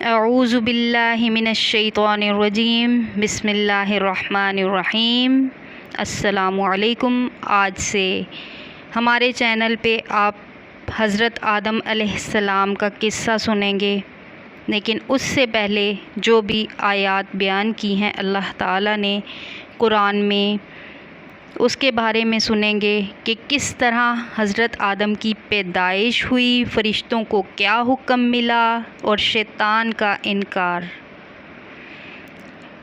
اعوذ باللہ من الشیطان الرجیم بسم اللہ الرحمن الرحیم۔ السلام علیکم۔ آج سے ہمارے چینل پہ آپ حضرت آدم علیہ السلام کا قصہ سنیں گے، لیکن اس سے پہلے جو بھی آیات بیان کی ہیں اللہ تعالیٰ نے قرآن میں، اس کے بارے میں سنیں گے کہ کس طرح حضرت آدم کی پیدائش ہوئی، فرشتوں کو کیا حکم ملا اور شیطان کا انکار۔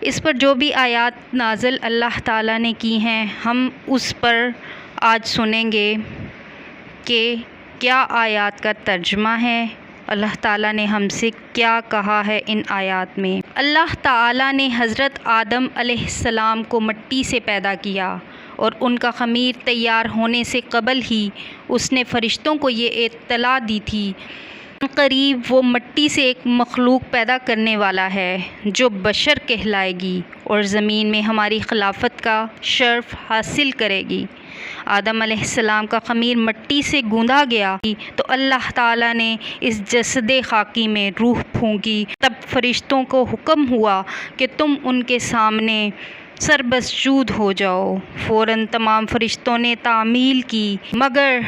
اس پر جو بھی آیات نازل اللہ تعالیٰ نے کی ہیں، ہم اس پر آج سنیں گے کہ کیا آیات کا ترجمہ ہے، اللہ تعالیٰ نے ہم سے کیا کہا ہے ان آیات میں۔ اللہ تعالیٰ نے حضرت آدم علیہ السلام کو مٹی سے پیدا کیا، اور ان کا خمیر تیار ہونے سے قبل ہی اس نے فرشتوں کو یہ اطلاع دی تھی قریب وہ مٹی سے ایک مخلوق پیدا کرنے والا ہے جو بشر کہلائے گی اور زمین میں ہماری خلافت کا شرف حاصل کرے گی۔ آدم علیہ السلام کا خمیر مٹی سے گوندا گیا تو اللہ تعالیٰ نے اس جسد خاکی میں روح پھونکی۔ تب فرشتوں کو حکم ہوا کہ تم ان کے سامنے سر بسجود ہو جاؤ۔ فوراً تمام فرشتوں نے تعمیل کی، مگر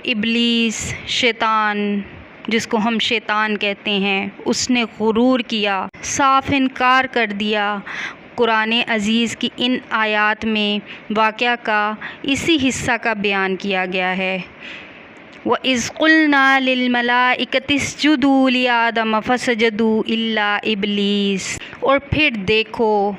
ابلیس، شیطان، جس کو ہم شیطان کہتے ہیں، اس نے غرور کیا، صاف انکار کر دیا۔ قرآن عزیز کی ان آیات میں واقعہ کا اسی حصہ کا بیان کیا گیا ہے۔ وَإِذْ قُلْنَا لِلْمَلَائِكَةِ اسْجُدُوا لِآدَمَ فَسَجَدُوا إِلَّا إِبْلِيسَ۔ اور پھر دیکھو،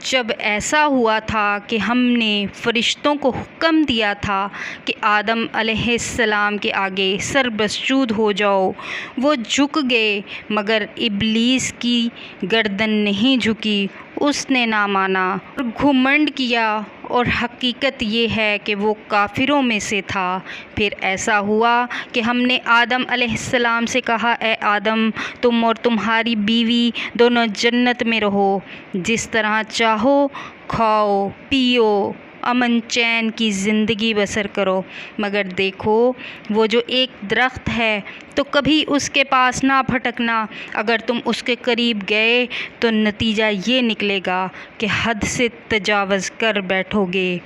جب ایسا ہوا تھا کہ ہم نے فرشتوں کو حکم دیا تھا کہ آدم علیہ السلام کے آگے سر بسجود ہو جاؤ، وہ جھک گئے، مگر ابلیس کی گردن نہیں جھکی، اس نے نہ مانا اور گھمنڈ کیا، اور حقیقت یہ ہے کہ وہ کافروں میں سے تھا۔ پھر ایسا ہوا کہ ہم نے آدم علیہ السلام سے کہا، اے آدم، تم اور تمہاری بیوی دونوں جنت میں رہو، جس طرح چاہو کھاؤ پیو، امن چین کی زندگی بسر کرو، مگر دیکھو وہ جو ایک درخت ہے تو کبھی اس کے پاس نہ پھٹکنا، اگر تم اس کے قریب گئے تو نتیجہ یہ نکلے گا کہ حد سے تجاوز کر بیٹھو گے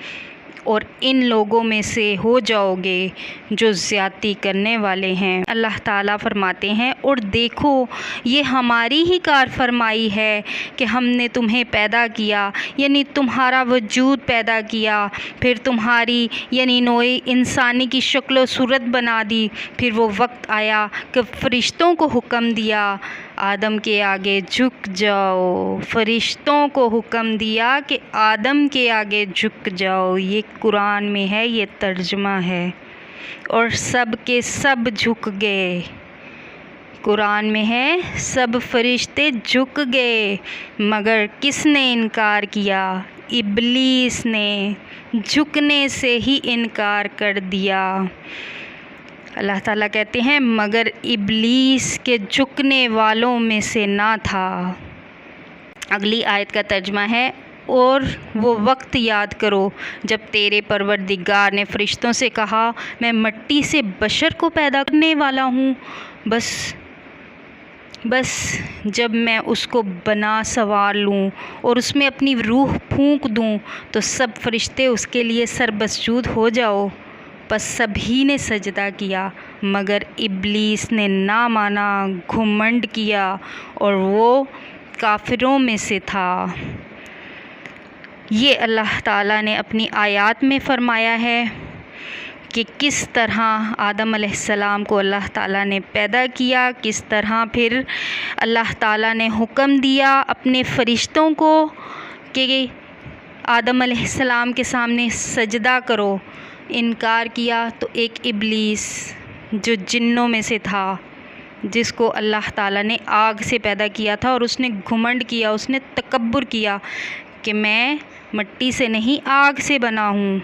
اور ان لوگوں میں سے ہو جاؤ گے جو زیادتی کرنے والے ہیں۔ اللہ تعالیٰ فرماتے ہیں، اور دیکھو یہ ہماری ہی کار فرمائی ہے کہ ہم نے تمہیں پیدا کیا، یعنی تمہارا وجود پیدا کیا، پھر تمہاری یعنی نوع انسانی کی شکل و صورت بنا دی۔ پھر وہ وقت آیا کہ فرشتوں کو حکم دیا آدم کے آگے جھک جاؤ، فرشتوں کو حکم دیا کہ آدم کے آگے جھک جاؤ۔ یہ قرآن میں ہے، یہ ترجمہ ہے، اور سب کے سب جھک گئے۔ قرآن میں ہے سب فرشتے جھک گئے، مگر کس نے انکار کیا؟ ابلیس نے جھکنے سے ہی انکار کر دیا۔ اللہ تعالیٰ کہتے ہیں مگر ابلیس کے جھکنے والوں میں سے نہ تھا۔ اگلی آیت کا ترجمہ ہے، اور وہ وقت یاد کرو جب تیرے پروردگار نے فرشتوں سے کہا، میں مٹی سے بشر کو پیدا کرنے والا ہوں، بس جب میں اس کو بنا سنوار لوں اور اس میں اپنی روح پھونک دوں تو سب فرشتے اس کے لیے سر بسجود ہو جاؤ۔ پس سبھی نے سجدہ کیا، مگر ابلیس نے نہ مانا، گھمنڈ کیا، اور وہ کافروں میں سے تھا۔ یہ اللہ تعالیٰ نے اپنی آیات میں فرمایا ہے کہ کس طرح آدم علیہ السلام کو اللہ تعالیٰ نے پیدا کیا، کس طرح پھر اللہ تعالیٰ نے حکم دیا اپنے فرشتوں کو کہ آدم علیہ السلام کے سامنے سجدہ کرو، انکار کیا تو ایک ابلیس جو جنوں میں سے تھا، جس کو اللہ تعالیٰ نے آگ سے پیدا کیا تھا، اور اس نے گھمنڈ کیا، اس نے تکبر کیا کہ میں مٹی سے نہیں آگ سے بنا ہوں،